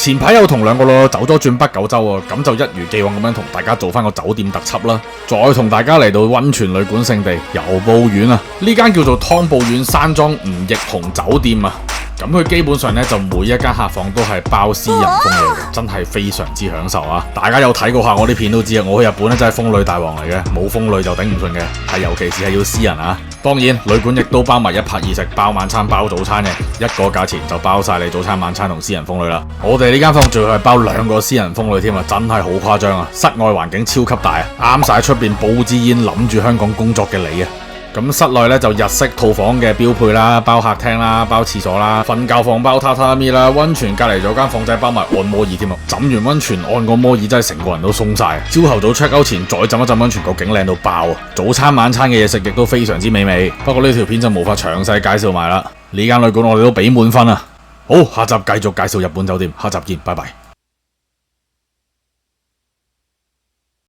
前排有同兩個老友走咗轉北九州啊，咁就一如既往咁樣同大家做翻個酒店特輯啦，再同大家嚟到溫泉旅館勝地由布院啊，呢間叫做湯布院山莊吳奕雄酒店啊。咁佢基本上咧就每一間客房都係包私人風呂嘅，真係非常之享受啊！大家有睇過下我啲片都知啊，我去日本咧真係風呂大王嚟嘅，冇風呂就頂唔順嘅，係尤其是係要私人啊！當然旅館亦都包埋一拍二食，包晚餐包早餐嘅，一個價錢就包晒你早餐晚餐同私人風呂啦。我哋呢間房仲係包2個私人風呂添啊，真係好誇張啊！室外環境超級大啊，啱晒出邊煲支煙諗住香港工作嘅你啊！咁室內咧就日式套房嘅標配啦，包客廳啦，包廁所啦，瞓覺房包榻榻米啦，溫泉隔籬咗間房仔包埋按摩椅添啊！浸完溫泉按個摩椅真係成個人都鬆晒。朝頭早 check out 前再浸一浸溫泉，個景靚到爆啊！早餐晚餐嘅嘢食亦都非常之美味。不過呢條片就無法詳細介紹埋啦。呢間旅館我哋都俾滿分啊！好，下集繼續介紹日本酒店，下集見，拜拜。